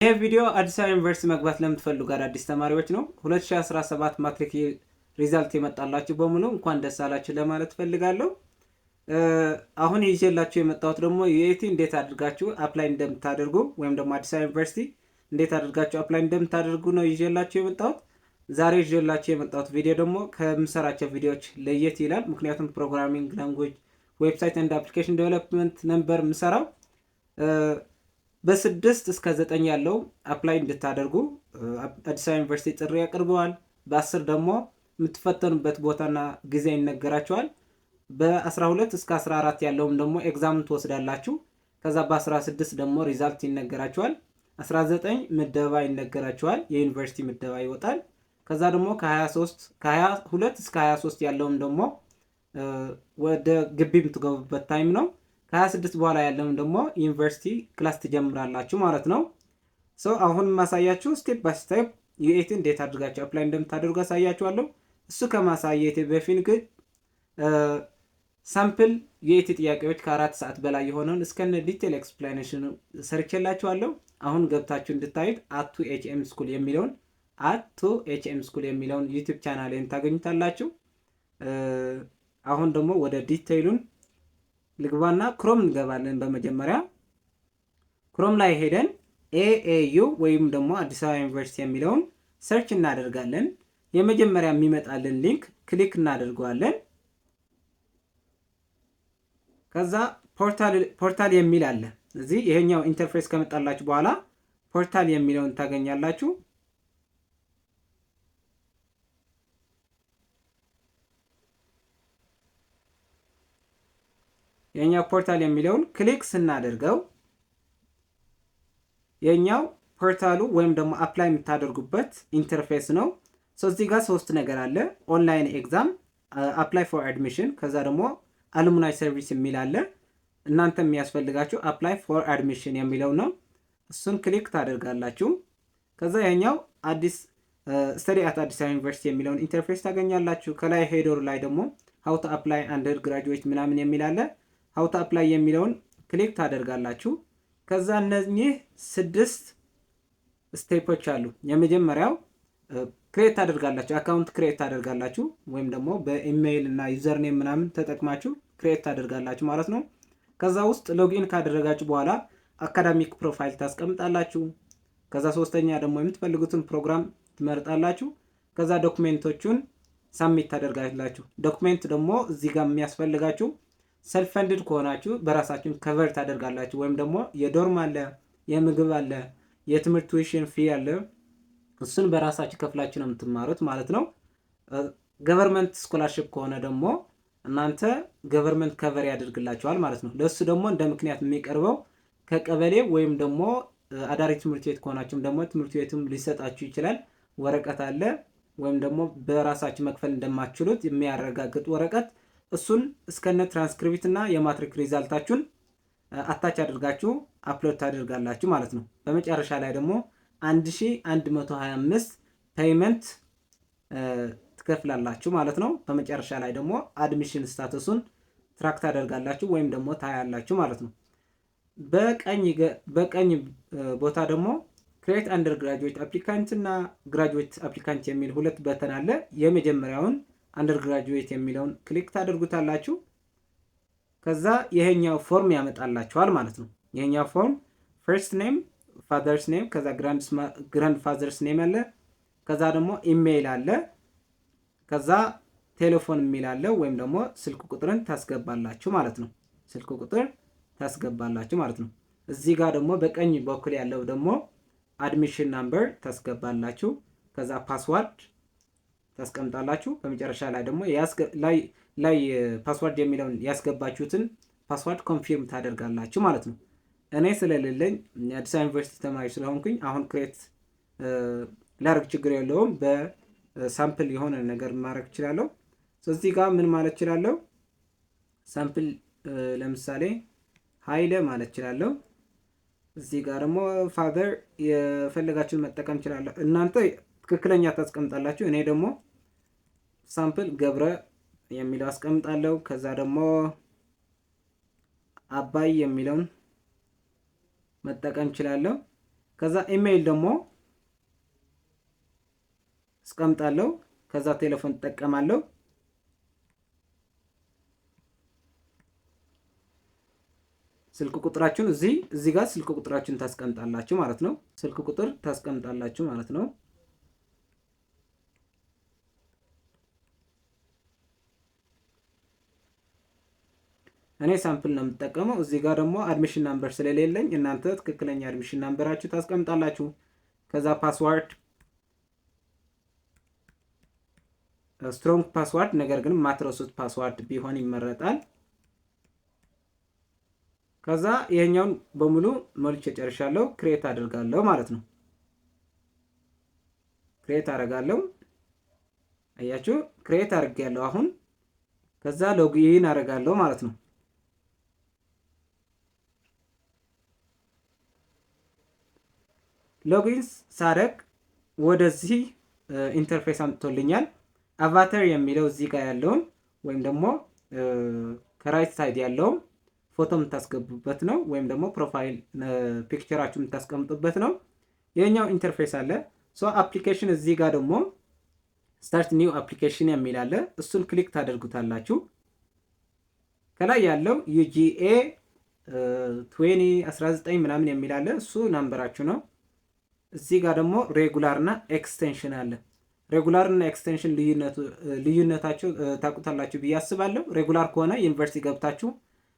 ይህ ቪዲዮ አዲስ አበባ ዩኒቨርሲቲ መግባት ለምትፈልጉ አዳዲስ ተማሪዎች ነው። 2017 ማትሪክ ሪዛልት የመጣላችሁ በሙሉ እንኳን ደስ አላችሁ ለማለት ፈልጋለሁ። አሁን ይዤላችሁ የመጣሁት ደግሞ ዩኤቲ እንዴት አድርጋችሁ አፕላይ እንደምታደርጉ ወይም ደግሞ አዲስ አበባ ዩኒቨርሲቲ እንዴት አድርጋችሁ አፕላይ እንደምታደርጉ ነው ይዤላችሁ የመጣሁት። ዛሬ ይዤላችሁ የመጣሁት ቪዲዮ ደግሞ ከምሰራቸው ቪዲዮዎች ለየት ይላል። ምክንያቱም ፕሮግራሚንግ ላንጉዌጅ፣ ዌብሳይት ኤንድ አፕሊኬሽን ዴቨሎፕመንት ነበር የምሰራው። በ6 እስከ 9 ያለው አፕላይ እንድታደርጉ አዲስ አበባ ዩኒቨርሲቲ ጥሪ ያቀርበዋል። በ10 ደግሞ የምትፈተኑበት ቦታና ጊዜ ይነገራቸዋል። በ12 እስከ 14 ያለውም ደግሞ ኤግዛም ትወስዳላችሁ። ከዛ በ16 ደግሞ ሪዛልት ይነገራቸዋል። 19 ምደባ ይነገራቸዋል። የዩኒቨርሲቲ ምደባ ይወጣል። ከዛ ደግሞ ከ22 እስከ 23 ያለውም ደግሞ ወደ ግቢ የምትገቡበት ታይም ነው። ከ26 በኋላ ያለውም ደግሞ ዩኒቨርሲቲ ክላስ ትጀምራላችሁ ማለት ነው። አሁን ማሳያችሁ ስቴፕ ባይ ስቴፕ ዩኤቲ እንዴት አድርጋችሁ አፕላይ እንደምታደርጉ አሳያችኋለሁ። እሱ ከማሳየቴ በፊት ግን ሳምፕል ዩኤቲ ጥያቄዎች ከ4 ሰዓት በላይ የሆነውን እስከነ ዲቴል ኤክስፕላኔሽን ሰርቼላችኋለሁ። አሁን ገብታችሁ እንድታዩት አቱ ኤችኤም ስኩል የሚለውን ዩቲዩብ ቻናሌን ታገኙታላችሁ። አሁን ደግሞ ወደ ዲቴይሉን ልግባና ክሮም እንገባለን። በመጀመሪያ ክሮም ላይ ሄደን ኤኤዩ ወይም ደግሞ አዲስ አበባ ዩኒቨርሲቲ የሚለውን ሰርች እናደርጋለን። የመጀመሪያ የሚመጣልን ሊንክ ክሊክ እናደርገዋለን። ከዛ ፖርታል የሚል አለ። እዚህ ይሄኛው ኢንተርፌስ ከመጣላችሁ በኋላ ፖርታል የሚለውን ታገኛላችሁ። የኛው ፖርታል የሚለውን ክሊክ ስናደርገው የኛው ፖርታሉ ወይም ደግሞ አፕላይ የምታደርጉበት ኢንተርፌስ ነው። እዚህ ጋር 3 ነገር አለ። ኦንላይን ኤግዛም፣ አፕላይ ፎር አድሚሽን፣ ከዛ ደግሞ አሉምናይ ሰርቪስ የሚል አለ። እናንተ የሚያስፈልጋችሁ አፕላይ ፎር አድሚሽን የሚለው ነው። እሱን ክሊክ ታደርጋላችሁ። ከዛ የኛው አዲስ ስተዲ አት አዲስ አበባ ዩኒቨርሲቲ የሚለውን ኢንተርፌስ ታገኛላችሁ። ከላይ ሄደሩ ላይ ደግሞ ሀው ቱ አፕላይ አንደር ግራጁዌት ምናምን የሚል አለ። ሀው ቱ አፕላይ የሚለውን ክሊክ ታደርጋላችሁ። ከዛ እነዚህ 6 ስቴፖች አሉ። የመጀመሪያው ክሬት ታደርጋላችሁ፣ አካውንት ክሬት ታደርጋላችሁ፣ ወይም ደግሞ በኢሜይል እና ዩዘርኔም ምናምን ተጠቅማችሁ ክሬት ታደርጋላችሁ ማለት ነው። ከዛ ውስጥ ሎጊን ካደረጋችሁ በኋላ አካዳሚክ ፕሮፋይል ታስቀምጣላችሁ። ከዛ ሶስተኛ ደግሞ የምትፈልጉትን ፕሮግራም ትመርጣላችሁ። ከዛ ዶክሜንቶቹን ሳሚት ታደርጋላችሁ። ዶክሜንት ደግሞ እዚህ ጋር የሚያስፈልጋችሁ ሰልፍ ፈንድድ ከሆናችሁ በራሳችሁን ከቨር ታደርጋላችሁ። ወይም ደግሞ የዶርም አለ፣ የምግብ አለ፣ የትምህርት ቱዊሽን ፊ አለ። እሱን በራሳችሁ ከፍላችሁ ነው የምትማሩት ማለት ነው። ገቨርንመንት ስኮላርሽፕ ከሆነ ደግሞ እናንተ ገቨርንመንት ከቨር ያደርግላችኋል ማለት ነው። ለእሱ ደግሞ እንደ ምክንያት የሚቀርበው ከቀበሌ ወይም ደግሞ አዳሪ ትምህርት ቤት ከሆናችሁም ደግሞ ትምህርት ቤቱም ሊሰጣችሁ ይችላል። ወረቀት አለ፣ ወይም ደግሞ በራሳችሁ መክፈል እንደማትችሉት የሚያረጋግጥ ወረቀት። እሱን እስከነ ትራንስክሪፕት እና የማትሪክ ሪዛልታችሁን አታች አድርጋችሁ አፕሎድ ታደርጋላችሁ ማለት ነው። በመጨረሻ ላይ ደግሞ 1125 ፔይመንት ትከፍላላችሁ ማለት ነው። በመጨረሻ ላይ ደግሞ አድሚሽን ስታተሱን ትራክ ታደርጋላችሁ ወይም ደግሞ ታያላችሁ ማለት ነው። በቀኝ ቦታ ደግሞ ክሬት አንደር ግራጁዌት አፕሊካንት እና ግራጁዌት አፕሊካንት የሚል 2 በተን አለ። የመጀመሪያውን አንደር ግራጁዌት የሚለውን ክሊክ ታደርጉታላችሁ። ከዛ ይሄኛው ፎርም ያመጣላችኋል ማለት ነው። ይሄኛው ፎርም ፈርስት ኔም፣ ፋዘርስ ኔም፣ ከዛ ግራንድ ፋዘርስ ኔም አለ። ከዛ ደግሞ ኢሜይል አለ። ከዛ ቴሌፎን የሚል አለ፣ ወይም ደግሞ ስልክ ቁጥርን ታስገባላችሁ ማለት ነው። ስልክ ቁጥር ታስገባላችሁ ማለት ነው። እዚህ ጋር ደግሞ በቀኝ በኩል ያለው ደግሞ አድሚሽን ናምበር ታስገባላችሁ። ከዛ ፓስዋርድ ታስቀምጣላችሁ። በመጨረሻ ላይ ደግሞ ላይ ፓስዋርድ የሚለውን ያስገባችሁትን ፓስዋርድ ኮንፊርም ታደርጋላችሁ ማለት ነው። እኔ ስለሌለኝ የአዲስ አበባ ዩኒቨርሲቲ ተማሪ ስለሆንኩኝ አሁን ክሬት ላደርግ ችግር የለውም። በሳምፕል የሆነ ነገር ማድረግ እችላለሁ። እዚህ ጋር ምን ማለት እችላለሁ? ሳምፕል ለምሳሌ ኃይለ ማለት እችላለሁ። እዚህ ጋር ደግሞ ፋዘር የፈለጋችሁን መጠቀም እችላለሁ። እናንተ ትክክለኛ ታስቀምጣላችሁ። እኔ ደግሞ ሳምፕል ገብረ የሚለው አስቀምጣለሁ። ከዛ ደግሞ አባይ የሚለውን መጠቀም እችላለሁ። ከዛ ኢሜይል ደግሞ አስቀምጣለሁ። ከዛ ቴሌፎን እጠቀማለሁ። ስልክ ቁጥራችሁን እዚህ ጋር ስልክ ቁጥራችሁን ታስቀምጣላችሁ ማለት ነው። ስልክ ቁጥር ታስቀምጣላችሁ ማለት ነው። እኔ ሳምፕል ነው የምጠቀመው። እዚህ ጋር ደግሞ አድሚሽን ናምበር ስለሌለኝ እናንተ ትክክለኛ አድሚሽን ናምበራችሁ ታስቀምጣላችሁ። ከዛ ፓስዋርድ ስትሮንግ ፓስዋርድ፣ ነገር ግን ማትረሱት ፓስዋርድ ቢሆን ይመረጣል። ከዛ ይሄኛውን በሙሉ ሞልቼ ጨርሻለሁ። ክሬት አድርጋለሁ ማለት ነው። ክሬት አደርጋለሁ። አያችሁ ክሬት አድርጌያለሁ አሁን። ከዛ ሎጊን አደርጋለሁ ማለት ነው። ሎጊን ሳደርግ ወደዚህ ኢንተርፌስ አምጥቶልኛል። አቫተር የሚለው እዚህ ጋር ያለውን ወይም ደግሞ ከራይት ሳይድ ያለውን ፎቶ የምታስገቡበት ነው፣ ወይም ደግሞ ፕሮፋይል ፒክቸራችሁ የምታስቀምጡበት ነው። ይሄኛው ኢንተርፌስ አለ። ሶ አፕሊኬሽን እዚህ ጋር ደግሞ ስታርት ኒው አፕሊኬሽን የሚል አለ። እሱን ክሊክ ታደርጉታላችሁ። ከላይ ያለው UGA 2019 ምናምን የሚል አለ። እሱ ናምበራችሁ ነው። እዚህ ጋር ደግሞ ሬጉላር እና ኤክስቴንሽን አለ። ሬጉላር እና ኤክስቴንሽን ልዩነታችሁ ታውቁታላችሁ ብዬ አስባለሁ። ሬጉላር ከሆነ ዩኒቨርሲቲ ገብታችሁ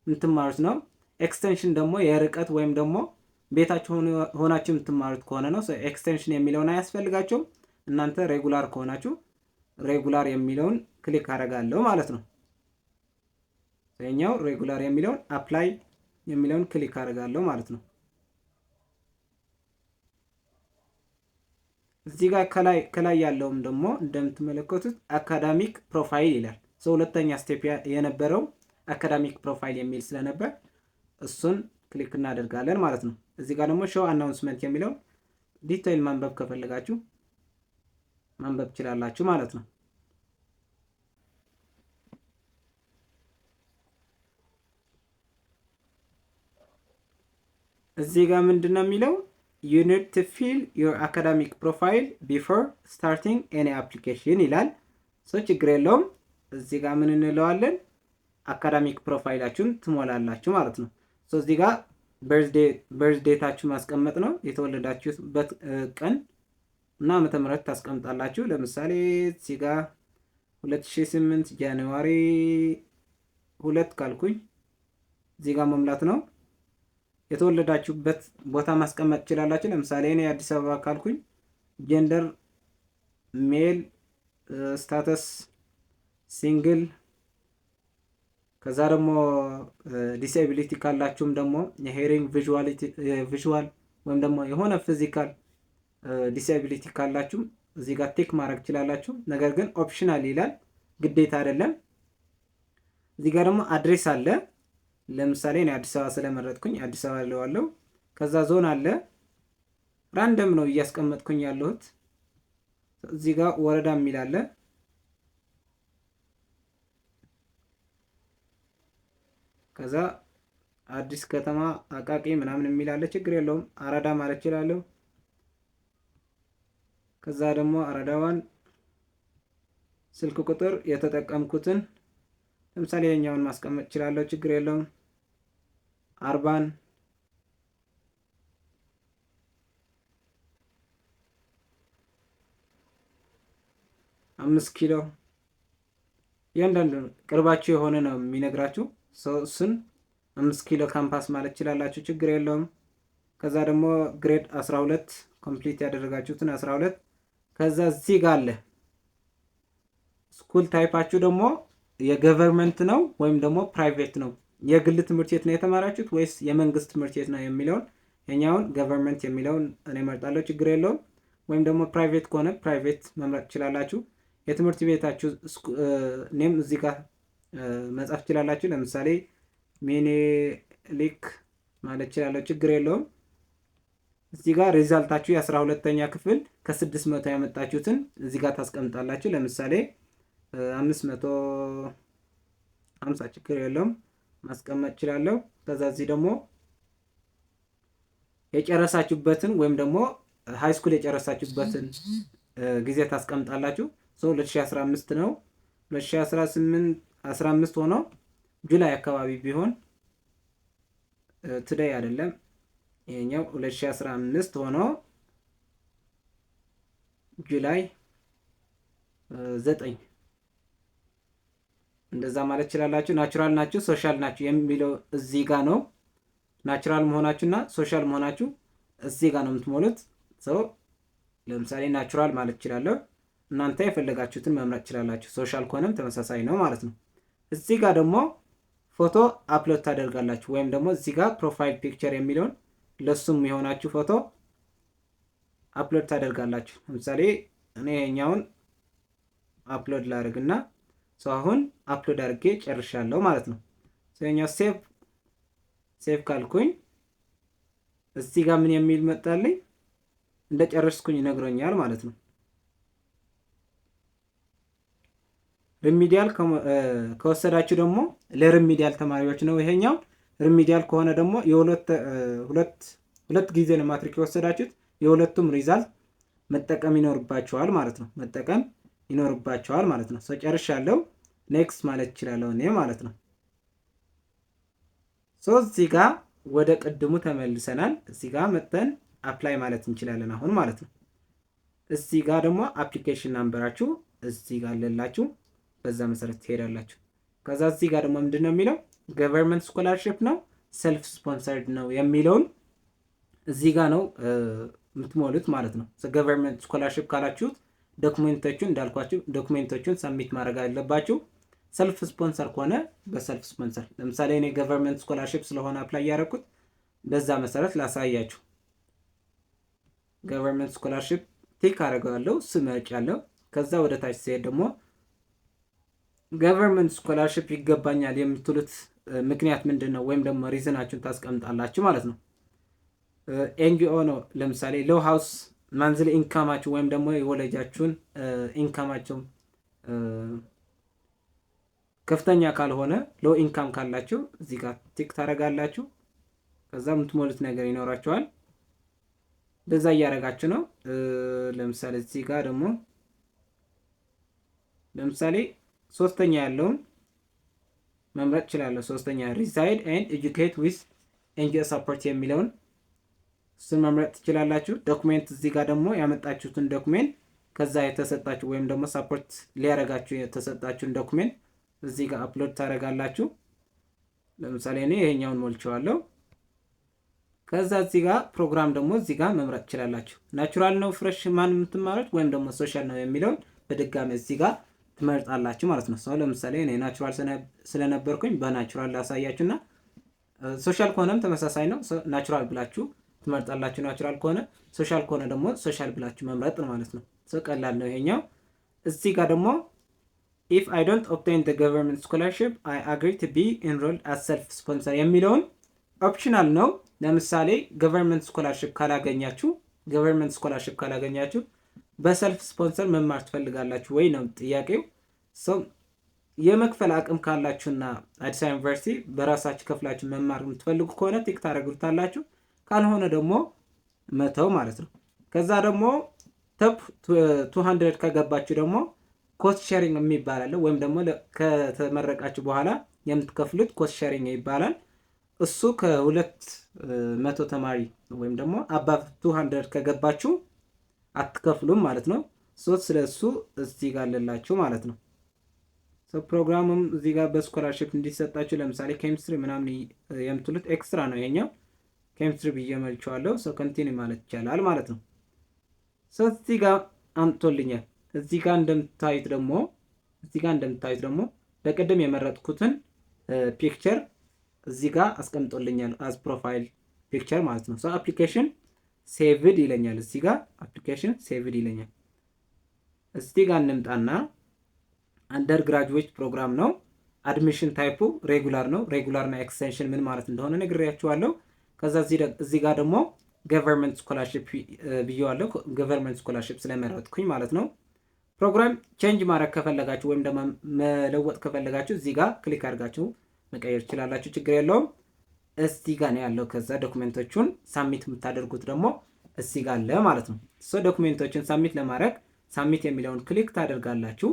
የምትማሩት ነው። ኤክስቴንሽን ደግሞ የርቀት ወይም ደግሞ ቤታችሁ ሆናችሁ የምትማሩት ከሆነ ነው። ኤክስቴንሽን የሚለውን አያስፈልጋቸውም። እናንተ ሬጉላር ከሆናችሁ ሬጉላር የሚለውን ክሊክ አደርጋለሁ ማለት ነው። ይሄኛው ሬጉላር የሚለውን አፕላይ የሚለውን ክሊክ አደርጋለሁ ማለት ነው። እዚህ ጋር ከላይ ያለውም ደግሞ እንደምትመለከቱት አካዳሚክ ፕሮፋይል ይላል። ሁለተኛ ስቴፕ የነበረው አካዳሚክ ፕሮፋይል የሚል ስለነበር እሱን ክሊክ እናደርጋለን ማለት ነው። እዚህ ጋር ደግሞ ሾው አናውንስመንት የሚለው ዲቴይል ማንበብ ከፈለጋችሁ ማንበብ ትችላላችሁ ማለት ነው። እዚህ ጋር ምንድነው የሚለው you need to fill your academic profile before starting any application ይላል። ችግር የለውም። እዚህ ጋር ምን እንለዋለን አካዳሚክ ፕሮፋይላችሁን ትሞላላችሁ ማለት ነው። እዚህ ጋር በርዝዴታችሁ ማስቀመጥ ነው። የተወለዳችሁበት ቀን እና ዓመተ ምህረት ታስቀምጣላችሁ። ለምሳሌ እዚህ ጋር 2008 ጃንዋሪ 2 ካልኩኝ እዚህ ጋር መሙላት ነው። የተወለዳችሁበት ቦታ ማስቀመጥ ትችላላችሁ። ለምሳሌ እኔ አዲስ አበባ ካልኩኝ ጀንደር ሜል፣ ስታተስ ሲንግል፣ ከዛ ደግሞ ዲስኤቢሊቲ ካላችሁም ደግሞ የሄሪንግ ቪዥዋል ወይም ደግሞ የሆነ ፊዚካል ዲስኤቢሊቲ ካላችሁም እዚህ ጋር ቲክ ማድረግ ትችላላችሁ። ነገር ግን ኦፕሽናል ይላል፣ ግዴታ አይደለም። እዚህ ጋር ደግሞ አድሬስ አለ። ለምሳሌ እኔ አዲስ አበባ ስለመረጥኩኝ አዲስ አበባ እለዋለሁ። ከዛ ዞን አለ። ራንደም ነው እያስቀመጥኩኝ ያለሁት። እዚህ ጋር ወረዳ የሚል አለ። ከዛ አዲስ ከተማ አቃቂ ምናምን የሚል አለ። ችግር የለውም። አራዳ ማለት እችላለሁ። ከዛ ደግሞ አራዳዋን ስልክ ቁጥር የተጠቀምኩትን ለምሳሌ የኛውን ማስቀመጥ እችላለሁ። ችግር የለውም። አርባን አምስት ኪሎ እያንዳንዱ ቅርባችሁ የሆነ ነው የሚነግራችሁ። እሱን 5 ኪሎ ካምፓስ ማለት ትችላላችሁ። ችግር የለውም። ከዛ ደግሞ ግሬድ 12 ኮምፕሊት ያደረጋችሁትን 12። ከዛ እዚህ ጋር አለ ስኩል ታይፓችሁ ደግሞ የገቨርንመንት ነው ወይም ደግሞ ፕራይቬት ነው። የግል ትምህርት ቤት ነው የተማራችሁት ወይስ የመንግስት ትምህርት ቤት ነው የሚለውን የኛውን ገቨርንመንት የሚለውን እኔ መርጣለሁ። ችግር የለውም። ወይም ደግሞ ፕራይቬት ከሆነ ፕራይቬት መምረጥ ትችላላችሁ። የትምህርት ቤታችሁ ኔም እዚህ ጋር መጻፍ ትችላላችሁ። ለምሳሌ ሚኒሊክ ማለት ትችላለሁ። ችግር የለውም። እዚህ ጋር ሪዛልታችሁ የ12ኛ ክፍል ከ600 ያመጣችሁትን እዚህ ጋር ታስቀምጣላችሁ። ለምሳሌ 550 ችግር የለውም ማስቀመጥ እችላለሁ። ከዛ እዚህ ደግሞ የጨረሳችሁበትን ወይም ደግሞ ሃይ ስኩል የጨረሳችሁበትን ጊዜ ታስቀምጣላችሁ። 2015 ነው። 2015 ሆኖ ጁላይ አካባቢ ቢሆን ቱዴይ አይደለም ይሄኛው 2015 ሆኖ ጁላይ 9 እንደዛ ማለት ትችላላችሁ። ናቹራል ናችሁ ሶሻል ናችሁ የሚለው እዚህ ጋር ነው። ናቹራል መሆናችሁና ሶሻል መሆናችሁ እዚህ ጋር ነው የምትሞሉት። ለምሳሌ ናቹራል ማለት ትችላለሁ። እናንተ የፈለጋችሁትን መምረጥ ትችላላችሁ። ሶሻል ከሆነም ተመሳሳይ ነው ማለት ነው። እዚህ ጋር ደግሞ ፎቶ አፕሎድ ታደርጋላችሁ ወይም ደግሞ እዚህ ጋር ፕሮፋይል ፒክቸር የሚለውን ለሱም የሆናችሁ ፎቶ አፕሎድ ታደርጋላችሁ። ለምሳሌ እኔ ይሄኛውን አፕሎድ ላድርግና አሁን አፕሎድ አድርጌ ጨርሻለሁ ማለት ነው። ይሄኛው ሴቭ ካልኩኝ እዚህ ጋር ምን የሚል መጣልኝ እንደጨረስኩኝ ይነግረኛል ማለት ነው። ሪሚዲያል ከወሰዳችሁ ደግሞ ለሪሚዲያል ተማሪዎች ነው ይሄኛው። ሪሚዲያል ከሆነ ደግሞ ሁለት ጊዜ ነው ማትሪክ የወሰዳችሁት። የሁለቱም ሪዛልት መጠቀም ይኖርባቸዋል ማለት ነው። ጨርሻለሁ። ኔክስት ማለት እችላለሁ እኔ ማለት ነው። እዚህ ጋር ወደ ቅድሙ ተመልሰናል። እዚህ ጋር መጥተን አፕላይ ማለት እንችላለን አሁን ማለት ነው። እዚህ ጋር ደግሞ አፕሊኬሽን ናምበራችሁ እዚህ ጋር አለላችሁ። በዛ መሰረት ትሄዳላችሁ። ከዛ እዚህ ጋር ደግሞ ምንድን ነው የሚለው ገቨርንመንት ስኮላርሺፕ ነው ሰልፍ ስፖንሰርድ ነው የሚለውን እዚህ ጋር ነው የምትሞሉት ማለት ነው። ገቨርንመንት ስኮላርሺፕ ካላችሁት ዶክሜንቶቹን እንዳልኳችሁ ዶክሜንቶቹን ሰሚት ማድረግ አለባችሁ። ሰልፍ ስፖንሰር ከሆነ በሰልፍ ስፖንሰር፣ ለምሳሌ እኔ ገቨርንመንት ስኮላርሺፕ ስለሆነ አፕላይ ያደረኩት በዛ መሰረት ላሳያችሁ። ገቨርንመንት ስኮላርሺፕ ቲክ አደርጋለሁ፣ ስመጭ ያለው ከዛ ወደ ታች ሲሄድ ደግሞ ገቨርንመንት ስኮላርሺፕ ይገባኛል የምትሉት ምክንያት ምንድን ነው ወይም ደግሞ ሪዝናችሁን ታስቀምጣላችሁ ማለት ነው። ኤንጂኦ ነው ለምሳሌ ሎው ሃውስ ማንዝል ኢንካማችሁ ወይም ደግሞ የወለጃችሁን ኢንካማቸው ከፍተኛ ካልሆነ ሎው ኢንካም ካላችሁ እዚህ ጋር ቲክ ታደርጋላችሁ። ከዛ የምትሞሉት ነገር ይኖራችኋል። በዛ እያደረጋችሁ ነው። ለምሳሌ እዚህ ጋር ደግሞ ለምሳሌ ሶስተኛ ያለውን መምረጥ እችላለሁ። ሶስተኛ ሪዛይድ ኤንድ ኤጁኬት ዊዝ ኤንጂኦ ሰፖርት የሚለውን እሱን መምረጥ ትችላላችሁ። ዶክሜንት እዚህ ጋር ደግሞ ያመጣችሁትን ዶክሜንት ከዛ የተሰጣችሁ ወይም ደግሞ ሰፖርት ሊያደርጋችሁ የተሰጣችሁን ዶክሜንት እዚህ ጋር አፕሎድ ታደርጋላችሁ። ለምሳሌ እኔ ይሄኛውን ሞልቼዋለሁ። ከዛ እዚህ ጋር ፕሮግራም ደግሞ እዚህ ጋር መምረጥ ትችላላችሁ። ናቹራል ነው ፍሬሽ ማን የምትማሩት ወይም ደግሞ ሶሻል ነው የሚለውን በድጋሚ እዚህ ጋር ትመርጣላችሁ ማለት ነው። ለምሳሌ እኔ ናቹራል ስለነበርኩኝ በናቹራል ላሳያችሁና ሶሻል ከሆነም ተመሳሳይ ነው። ናቹራል ብላችሁ ትመርጣላችሁ ናቹራል ከሆነ። ሶሻል ከሆነ ደግሞ ሶሻል ብላችሁ መምረጥ ማለት ነው። ቀላል ነው ይሄኛው። እዚህ ጋር ደግሞ if I don't obtain the government scholarship I agree to be enrolled as self sponsor የሚለውን ኦፕሽናል ነው። ለምሳሌ ገቨርንመንት ስኮላርሺፕ ካላገኛችሁ በሰልፍ ስፖንሰር መማር ትፈልጋላችሁ ወይ ነው ጥያቄው። የመክፈል አቅም ካላችሁና አዲስ አበባ ዩኒቨርሲቲ በራሳችሁ ከፍላችሁ መማር የምትፈልጉ ከሆነ ቲክ ታደርጉታላችሁ። ካልሆነ ደግሞ መተው ማለት ነው። ከዛ ደግሞ ቶፕ 200 ከገባችሁ ደግሞ ኮስት ሼሪንግ የሚባል አለ። ወይም ደግሞ ከተመረቃችሁ በኋላ የምትከፍሉት ኮስት ሼሪንግ ይባላል። እሱ ከ200 ተማሪ ወይም ደግሞ አባቭ 200 ከገባችሁ አትከፍሉም ማለት ነው። ስለሱ እዚህ ጋር አለላችሁ ማለት ነው። ፕሮግራሙም እዚህ ጋር በስኮላርሺፕ እንዲሰጣችሁ ለምሳሌ ኬሚስትሪ ምናምን የምትሉት ኤክስትራ ነው። ይሄኛው ኬሚስትሪ ብዬ መልቼዋለሁ። ኮንቲኒው ማለት ይቻላል ማለት ነው። እዚህ ጋር አምጥቶልኛል። እዚህ ጋር እንደምታዩት ደግሞ በቅድም የመረጥኩትን ፒክቸር እዚህ ጋር አስቀምጦልኛል አዝ ፕሮፋይል ፒክቸር ማለት ነው። አፕሊኬሽን ሴቭድ ይለኛል። እዚህ ጋር አፕሊኬሽን ሴቭድ ይለኛል። እዚህ ጋር እንምጣና አንደር ግራጁዌት ፕሮግራም ነው። አድሚሽን ታይፑ ሬጉላር ነው። ሬጉላርና ኤክስቴንሽን ምን ማለት እንደሆነ ነግሬያችኋለሁ። ከዛ እዚህ ጋር ደግሞ ገቨርንመንት ስኮላርሺፕ ብየዋለሁ። ገቨርንመንት ስኮላርሺፕ ስለመረጥኩኝ ማለት ነው። ፕሮግራም ቼንጅ ማድረግ ከፈለጋችሁ ወይም ደግሞ መለወጥ ከፈለጋችሁ እዚህ ጋር ክሊክ አድርጋችሁ መቀየር ትችላላችሁ። ችግር የለውም። እዚህ ጋር ነው ያለው። ከዛ ዶክመንቶቹን ሳሚት የምታደርጉት ደግሞ እዚህ ጋር አለ ማለት ነው። ዶክመንቶችን ሳሚት ለማድረግ ሳሚት የሚለውን ክሊክ ታደርጋላችሁ።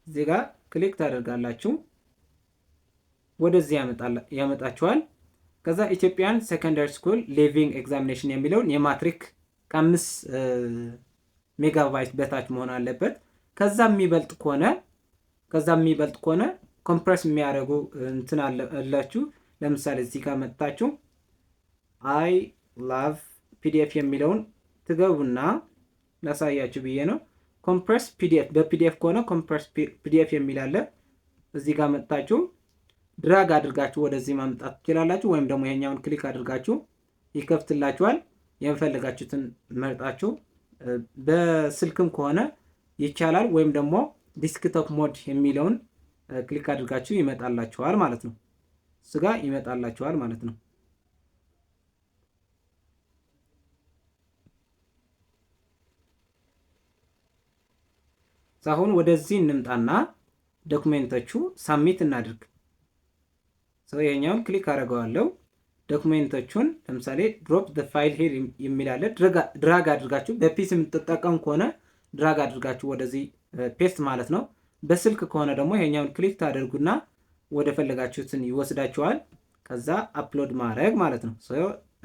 እዚህ ጋር ክሊክ ታደርጋላችሁ። ወደዚህ ያመጣችኋል። ከዛ ኢትዮጵያን ሴኮንዳሪ ስኩል ሊቪንግ ኤግዛሚኔሽን የሚለውን የማትሪክ ከ5 ሜጋባይት በታች መሆን አለበት። ከዛ የሚበልጥ ከሆነ ኮምፕረስ የሚያደርጉ እንትን አላችሁ። ለምሳሌ እዚህ ጋር መጥታችሁ አይ ላቭ ፒዲኤፍ የሚለውን ትገቡና ላሳያችሁ ብዬ ነው። ኮምፕረስ ፒዲኤፍ በፒዲኤፍ ከሆነ ኮምፕረስ ፒዲኤፍ የሚል አለ። እዚህ ጋር መጥታችሁ ድራግ አድርጋችሁ ወደዚህ ማምጣት ትችላላችሁ። ወይም ደግሞ ይሄኛውን ክሊክ አድርጋችሁ ይከፍትላችኋል። የምፈልጋችሁትን መርጣችሁ በስልክም ከሆነ ይቻላል። ወይም ደግሞ ዲስክቶፕ ሞድ የሚለውን ክሊክ አድርጋችሁ ይመጣላችኋል ማለት ነው። ስጋ ይመጣላችኋል ማለት ነው። አሁን ወደዚህ እንምጣና ዶክሜንቶቹ ሳሚት እናድርግ። ይሄኛውን ክሊክ አደርገዋለሁ። ዶክሜንቶቹን ለምሳሌ ድሮፕ ዘ ፋይል ሄር የሚላለ ድራግ አድርጋችሁ በፒሲ የምትጠቀሙ ከሆነ ድራግ አድርጋችሁ ወደዚህ ፔስት ማለት ነው። በስልክ ከሆነ ደግሞ ይሄኛውን ክሊክ ታደርጉና ወደ ፈለጋችሁትን ይወስዳችኋል። ከዛ አፕሎድ ማድረግ ማለት ነው።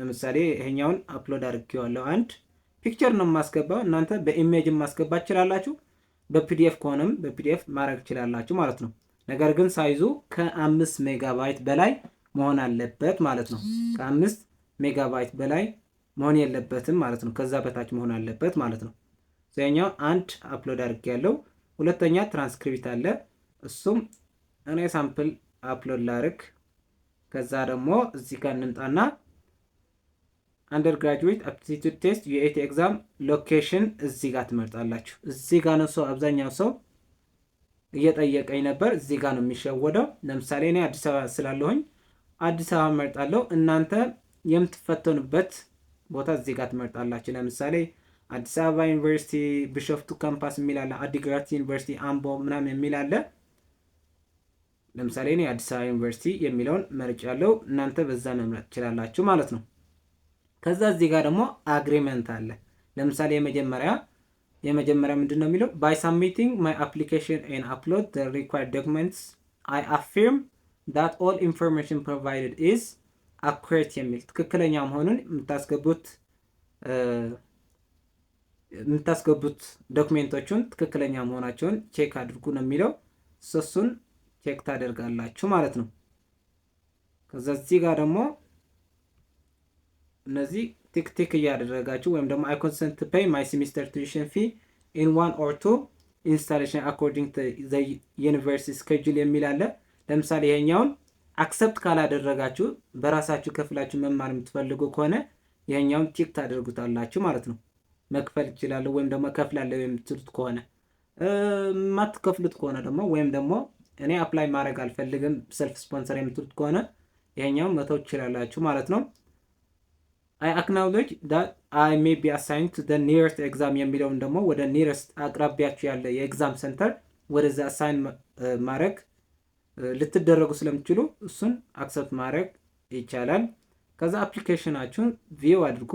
ለምሳሌ ይሄኛውን አፕሎድ አድርጌዋለሁ። አንድ ፒክቸር ነው የማስገባው። እናንተ በኢሜጅ ማስገባት ትችላላችሁ። በፒዲኤፍ ከሆነም በፒዲኤፍ ማድረግ ትችላላችሁ ማለት ነው። ነገር ግን ሳይዙ ከ5 ሜጋባይት በላይ መሆን አለበት ማለት ነው። ከ5 ሜጋባይት በላይ መሆን የለበትም ማለት ነው። ከዛ በታች መሆን አለበት ማለት ነው። ያኛው አንድ አፕሎድ አድርጌያለሁ። ሁለተኛ ትራንስክሪፕት አለ። እሱም እኔ ሳምፕል አፕሎድ ላድርግ። ከዛ ደግሞ እዚህ ጋር እንምጣና አንደርግራጁዌት አፕቲቲዩድ ቴስት ዩኤቲ ኤግዛም ሎኬሽን እዚህ ጋር ትመርጣላችሁ። እዚህ ጋር ነው አብዛኛው ሰው እየጠየቀኝ ነበር። እዚህ ጋር ነው የሚሸወደው። ለምሳሌ እኔ አዲስ አበባ ስላለሁኝ አዲስ አበባ መርጣለሁ። እናንተ የምትፈተኑበት ቦታ እዚህ ጋር ትመርጣላችሁ። ለምሳሌ አዲስ አበባ ዩኒቨርሲቲ፣ ቢሾፍቱ ካምፓስ የሚል አለ፣ አዲግራት ዩኒቨርሲቲ፣ አምቦ ምናምን የሚል አለ። ለምሳሌ እኔ አዲስ አበባ ዩኒቨርሲቲ የሚለውን መርጫለሁ። እናንተ በዛ መምረጥ ትችላላችሁ ማለት ነው። ከዛ እዚህ ጋር ደግሞ አግሪመንት አለ። ለምሳሌ የመጀመሪያ ምንድን ነው የሚለው ባይ ሳብሚቲንግ ማይ አፕሊኬሽን ኤንድ አፕሎድ ዘ ሪኳየርድ ዶክመንትስ አይ አፊርም ዳት ኦል ኢንፎርሜሽን ፕሮቫይድድ ኢዝ አኩሬት የሚል ትክክለኛ መሆኑን የምታስገቡት ዶክሜንቶቹን ትክክለኛ መሆናቸውን ቼክ አድርጉ ነው የሚለው። እሱን ቼክ ታደርጋላችሁ ማለት ነው። ከዛ እዚህ ጋር ደግሞ እነዚህ ቲክ እያደረጋችሁ ወይም ደግሞ አይ ኮንሰንት ቱ ፔይ ማይ ሴሚስተር ቱዊሽን ፊ ኢን 1 or 2 ኢንስታሌሽን አኮርዲንግ ቱ ዘ ዩኒቨርሲቲ ስኬጁል የሚል አለ። ለምሳሌ ይሄኛውን አክሰፕት ካላደረጋችሁ በራሳችሁ ከፍላችሁ መማር የምትፈልጉ ከሆነ ይሄኛውን ቲክ ታደርጉታላችሁ ማለት ነው። መክፈል ይችላል ወይም ደግሞ ከፍላለሁ የምትሉት ከሆነ ማትከፍሉት ከሆነ ደግሞ ወይም ደግሞ እኔ አፕላይ ማድረግ አልፈልግም ሰልፍ ስፖንሰር የምትሉት ከሆነ ይሄኛውን መተው ትችላላችሁ ማለት ነው። I acknowledge that I may be assigned to the nearest exam የሚለውን ደግሞ ወደ ኒረስት አቅራቢያችሁ ያለ የኤግዛም ሴንተር ወደዛ አሳይን ማድረግ ልትደረጉ ስለምትችሉ እሱን አክሰፕት ማድረግ ይቻላል። ከዛ አፕሊኬሽናችሁን ቪው አድርጉ።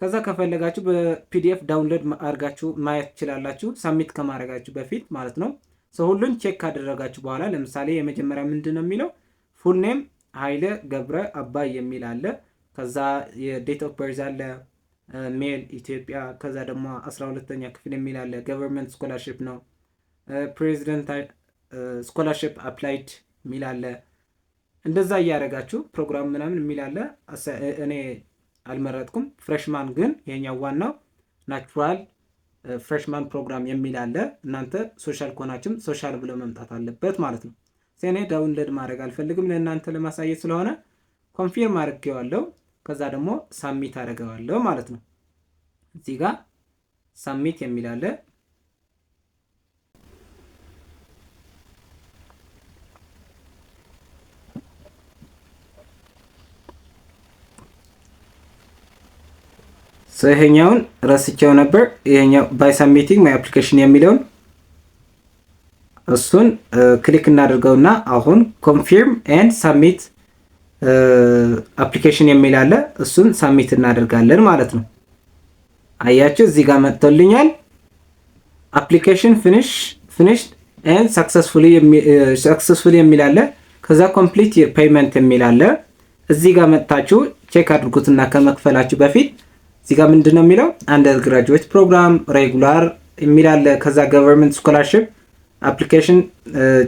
ከዛ ከፈለጋችሁ በፒዲኤፍ ዳውንሎድ አድርጋችሁ ማየት ትችላላችሁ ሳብሚት ከማድረጋችሁ በፊት ማለት ነው። ሁሉን ቼክ ካደረጋችሁ በኋላ ለምሳሌ የመጀመሪያ ምንድን ነው የሚለው ፉል ኔም ኃይለ ገብረ አባይ የሚል አለ። ከዛ የዴት ኦፍ በርዝ አለ፣ ሜል ኢትዮጵያ። ከዛ ደግሞ 12ኛ ክፍል የሚል አለ። ገቨርንመንት ስኮላርሺፕ ነው። ፕሬዚደንት ስኮላርሺፕ አፕላይድ የሚል አለ። እንደዛ እያደረጋችሁ ፕሮግራም ምናምን የሚል አለ። እኔ አልመረጥኩም። ፍሬሽማን ግን ይሄኛው ዋናው ናቹራል ፍሬሽማን ፕሮግራም የሚል አለ። እናንተ ሶሻል ከሆናችሁም ሶሻል ብሎ መምጣት አለበት ማለት ነው። እኔ ዳውንሎድ ማድረግ አልፈልግም ለእናንተ ለማሳየት ስለሆነ ኮንፊርም አድርጌዋለሁ። ከዛ ደግሞ ሳብሚት አደርገዋለሁ ማለት ነው። እዚህ ጋር ሳብሚት የሚል አለ። ይሄኛውን ረስቼው ነበር። ይሄኛው ባይ ሳብሚቲንግ ማይ አፕሊኬሽን የሚለውን እሱን ክሊክ እናድርገውና አሁን ኮንፊርም ኤንድ ሳሚት አፕሊኬሽን የሚል አለ። እሱን ሳሚት እናደርጋለን ማለት ነው። አያችሁ እዚህ ጋር መጥቶልኛል። አፕሊኬሽን ፊኒሽድ ኤንድ ሰክሰስፉሊ የሚል አለ። ከዛ ኮምፕሊት ፔይመንት የሚል አለ። እዚህ ጋር መጥታችሁ ቼክ አድርጉትና ከመክፈላችሁ በፊት እዚህ ጋር ምንድነው የሚለው አንደር ግራጁዌት ፕሮግራም ሬጉላር የሚል አለ። ከዛ ገቨርንመንት ስኮላርሺፕ አፕሊኬሽን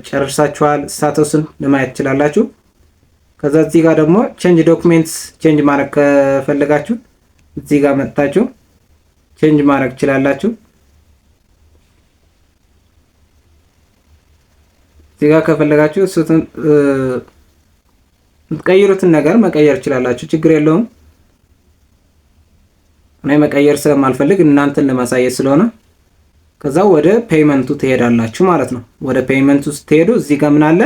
ጨርሳችኋል ስታተሱን ለማየት ትችላላችሁ። ከዛ እዚህ ጋር ደግሞ ቼንጅ ዶክሜንትስ ቼንጅ ማድረግ ከፈለጋችሁ እዚህ ጋር መጥታችሁ ቼንጅ ማድረግ ትችላላችሁ። እዚህ ጋር ከፈለጋችሁ የምትቀይሩትን ነገር መቀየር ትችላላችሁ፣ ችግር የለውም። እኔ መቀየር ስለማልፈልግ እናንተን ለማሳየት ስለሆነ ከዛ ወደ ፔይመንቱ ትሄዳላችሁ ማለት ነው። ወደ ፔይመንቱ ስትሄዱ እዚህ ጋር ምን አለ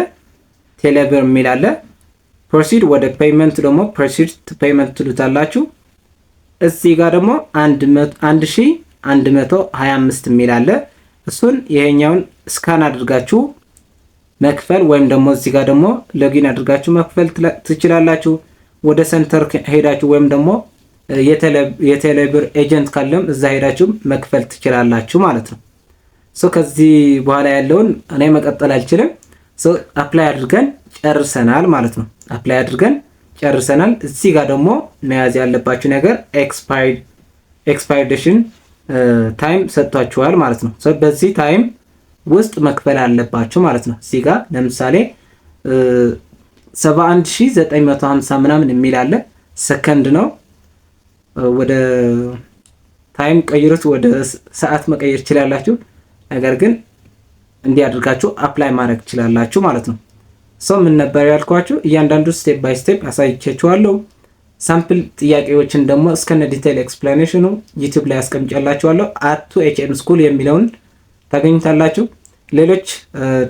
ቴሌብር የሚል አለ። ፕሮሲድ ወደ ፔይመንት ደግሞ ፕሮሲድ ቱ ፔይመንት ትሉታላችሁ። እዚህ ጋር ደግሞ 1125 የሚል አለ። እሱን ይሄኛውን ስካን አድርጋችሁ መክፈል ወይም ደግሞ እዚህ ጋር ደግሞ ሎጊን አድርጋችሁ መክፈል ትችላላችሁ። ወደ ሴንተር ሄዳችሁ ወይም ደግሞ የቴሌብር ኤጀንት ካለም እዛ ሄዳችሁ መክፈል ትችላላችሁ ማለት ነው። ከዚህ በኋላ ያለውን እኔ መቀጠል አልችልም። አፕላይ አድርገን ጨርሰናል ማለት ነው። አፕላይ አድርገን ጨርሰናል። እዚህ ጋር ደግሞ መያዝ ያለባችሁ ነገር ኤክስፓይሬሽን ታይም ሰጥቷችኋል ማለት ነው። በዚህ ታይም ውስጥ መክፈል አለባችሁ ማለት ነው። እዚህ ጋር ለምሳሌ 71950 ምናምን የሚል አለ። ሰከንድ ነው። ወደ ታይም ቀይሩት፣ ወደ ሰዓት መቀየር ትችላላችሁ። ነገር ግን እንዲያደርጋችሁ አፕላይ ማድረግ ትችላላችሁ ማለት ነው። ምን ነበር ያልኳችሁ? እያንዳንዱ ስቴፕ ባይ ስቴፕ አሳይቻችኋለሁ። ሳምፕል ጥያቄዎችን ደግሞ እስከነ ዲቴይል ኤክስፕላኔሽኑ ዩቲዩብ ላይ አስቀምጫላችኋለሁ። @2HM ስኩል የሚለውን ታገኙታላችሁ። ሌሎች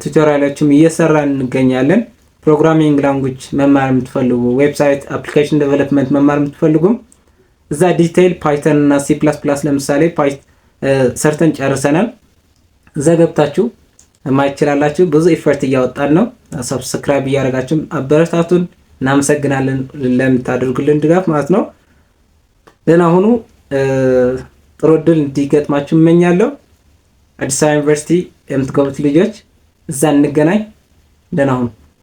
ቱቶሪያሎችም እየሰራን እንገኛለን። ፕሮግራሚንግ ላንጉጅ መማር የምትፈልጉ፣ ዌብሳይት አፕሊኬሽን ዴቨሎፕመንት መማር የምትፈልጉም እዛ ዲቴይል ፓይተን እና C++ ለምሳሌ ሰርተን ጨርሰናል። እዛ ገብታችሁ ማየት ትችላላችሁ። ብዙ ኢፈርት እያወጣን ነው። ሰብስክራይብ እያደረጋችሁ አበረታቱን። እናመሰግናለን ለምታደርጉልን ድጋፍ ማለት ነው። ደህና ሁኑ። ጥሩ ዕድል እንዲገጥማችሁ እመኛለሁ። አዲስ አበባ ዩኒቨርሲቲ የምትገቡት ልጆች እዛ እንገናኝ። ደህና ሁኑ።